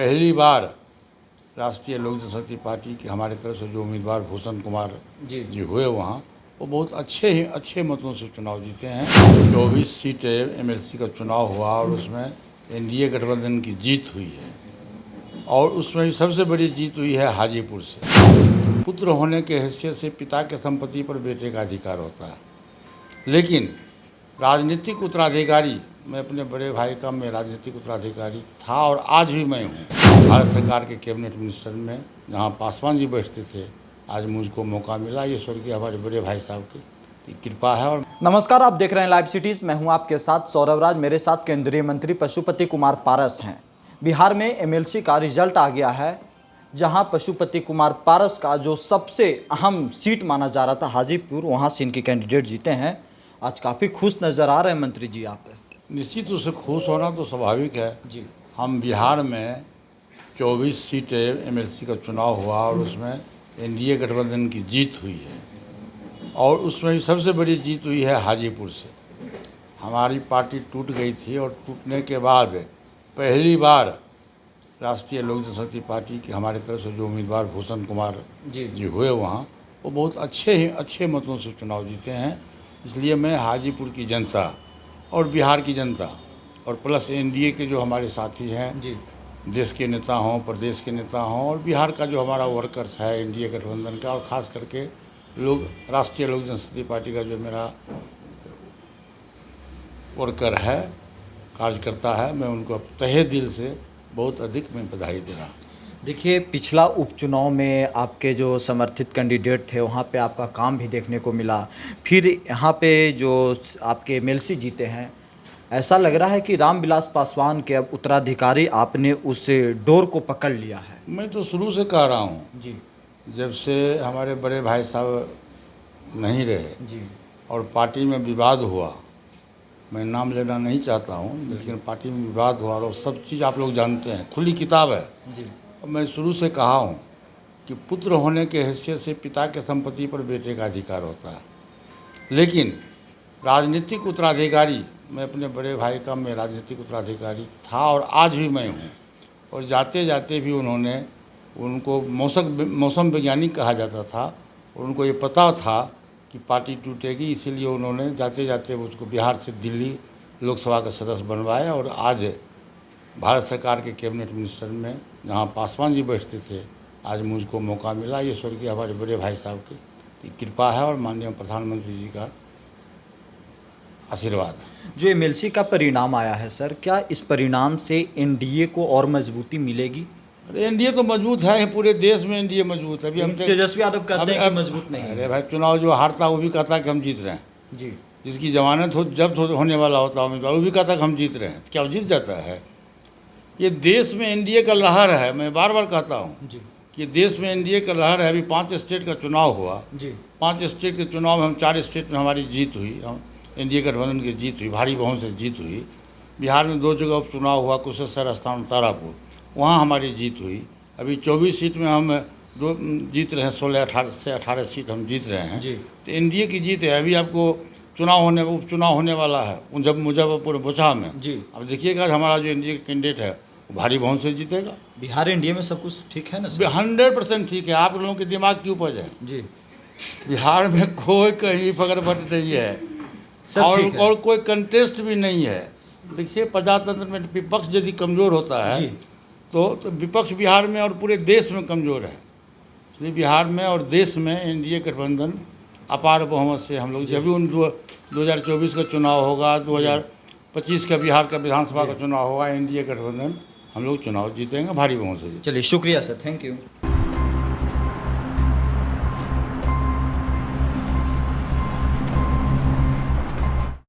पहली बार राष्ट्रीय लोक जनशक्ति पार्टी के हमारे तरफ से जो उम्मीदवार भूषण कुमार जी हुए वहाँ, वो बहुत अच्छे मतों से चुनाव जीते हैं। 24 सीट एमएलसी का चुनाव हुआ और उसमें एनडीए गठबंधन की जीत हुई है और उसमें भी सबसे बड़ी जीत हुई है हाजीपुर से। तो पुत्र होने के हैसियत से पिता के संपत्ति पर बेटे का अधिकार होता है, लेकिन राजनीतिक उत्तराधिकारी, मैं अपने बड़े भाई का मैं राजनीतिक उत्तराधिकारी था और आज भी मैं हूँ। भारत सरकार के कैबिनेट मिनिस्टर में जहाँ पासवान जी बैठते थे, आज मुझको मौका मिला। ये स्वर्गीय हमारे बड़े भाई साहब की कृपा है। और नमस्कार, आप देख रहे हैं लाइव सिटीज़। मैं हूं आपके साथ सौरभ राज। मेरे साथ केंद्रीय मंत्री पशुपति कुमार पारस हैं। बिहार में एमएलसी का रिजल्ट आ गया है, जहां पशुपति कुमार पारस का जो सबसे अहम सीट माना जा रहा था हाजीपुर, वहां से इनके कैंडिडेट जीते हैं। आज काफ़ी खुश नज़र आ रहे हैं मंत्री जी आप। निश्चित रूप से खुश होना तो स्वाभाविक है जी। हम बिहार में 24 सीट एमएलसी का चुनाव हुआ और उसमें एनडीए गठबंधन की जीत हुई है और उसमें भी सबसे बड़ी जीत हुई है हाजीपुर से। हमारी पार्टी टूट गई थी और टूटने के बाद पहली बार राष्ट्रीय लोक जनशक्ति पार्टी के हमारे तरफ से जो उम्मीदवार भूषण कुमार जी हुए वहाँ, वो बहुत अच्छे मतों से चुनाव जीते हैं। इसलिए मैं हाजीपुर की जनता और बिहार की जनता और प्लस एनडीए के जो हमारे साथी हैं, देश के नेता हों, प्रदेश के नेता हों, और बिहार का जो हमारा वर्कर्स है एनडीए गठबंधन का, और ख़ास करके लोग राष्ट्रीय लोक जनशक्ति पार्टी का जो मेरा वर्कर है, कार्यकर्ता है, मैं उनको तहे दिल से बहुत अधिक मैं बधाई दे रहा हूँ। देखिए, पिछला उपचुनाव में आपके जो समर्थित कैंडिडेट थे, वहाँ पे आपका काम भी देखने को मिला। फिर यहाँ पे जो आपके एमएलसी जीते हैं, ऐसा लग रहा है कि रामविलास पासवान के अब उत्तराधिकारी आपने उस डोर को पकड़ लिया है। मैं तो शुरू से कह रहा हूँ जी। जब से हमारे बड़े भाई साहब नहीं रहे जी। और पार्टी में विवाद हुआ, मैं नाम लेना नहीं चाहता हूँ, लेकिन पार्टी में विवाद हुआ और सब चीज़ आप लोग जानते हैं, खुली किताब है। जी। और मैं शुरू से कहा हूँ कि पुत्र होने के हैसियत से पिता के संपत्ति पर बेटे का अधिकार होता है, लेकिन राजनीतिक उत्तराधिकारी, मैं अपने बड़े भाई का मैं राजनीतिक उत्तराधिकारी था और आज भी मैं हूँ। और जाते जाते भी उनको मौसम वैज्ञानिक कहा जाता था और उनको ये पता था कि पार्टी टूटेगी, इसीलिए उन्होंने जाते जाते उसको बिहार से दिल्ली लोकसभा का सदस्य बनवाया। और आज भारत सरकार के कैबिनेट मिनिस्टर में जहाँ पासवान जी बैठते थे, आज मुझको मौका मिला। ये स्वर्गीय हमारे बड़े भाई साहब की कृपा है और माननीय प्रधानमंत्री जी का आशीर्वाद। जो एमएलसी का परिणाम आया है सर, क्या इस परिणाम से एनडीए को और मजबूती मिलेगी? अरे एनडीए तो मजबूत है, पूरे देश में एनडीए मजबूत है। अभी हम तेजस्वी यादव कहते हैं कि मजबूत नहीं है। अरे भाई, चुनाव जो हारता वो भी कहता है कि हम जीत रहे हैं। जी। जिसकी जमानत जब्त होने वाला होता उम्मीदवार, वो भी कहता है कि हम जीत रहे हैं। क्या वो जीत जाता है? ये देश में एनडीए का लहर है। मैं बार बार कहता हूँ कि देश में एनडीए का लहर है। अभी 5 स्टेट का चुनाव हुआ जी। 5 स्टेट के चुनाव में हम 4 स्टेट में हमारी जीत हुई, हम एनडीए गठबंधन की जीत हुई, भारी बहुमत से जीत हुई। बिहार में 2 जगह उपचुनाव हुआ, कुशेश्वर स्थान, तारापुर, वहाँ हमारी जीत हुई। अभी 24 सीट में हम जीत रहे हैं, 16 से 18 सीट हम जीत रहे हैं जी। तो एनडीए की जीत है। अभी आपको उपचुनाव होने वाला है जब मुजफ्फरपुर बोचहा में जी। अब देखिएगा हमारा जो एनडीए का कैंडिडेट है वो भारी बहुमत से जीतेगा। बिहार एनडीए में सब कुछ ठीक है ना? 100% ठीक है। आप लोगों के दिमाग की उपज है जी। बिहार में कोई कहीं फकरफट नहीं है और कोई कंटेस्ट भी नहीं है। देखिए, प्रजातंत्र में विपक्ष यदि कमज़ोर होता है तो विपक्ष बिहार में और पूरे देश में कमज़ोर है। इसलिए बिहार में और देश में एनडीए गठबंधन अपार बहुमत से हम लोग, जब भी 2024 का चुनाव होगा, 2025 का बिहार का विधानसभा का चुनाव होगा, एनडीए गठबंधन हम लोग चुनाव जीतेंगे भारी बहुमत से। चलिए, शुक्रिया सर, थैंक यू।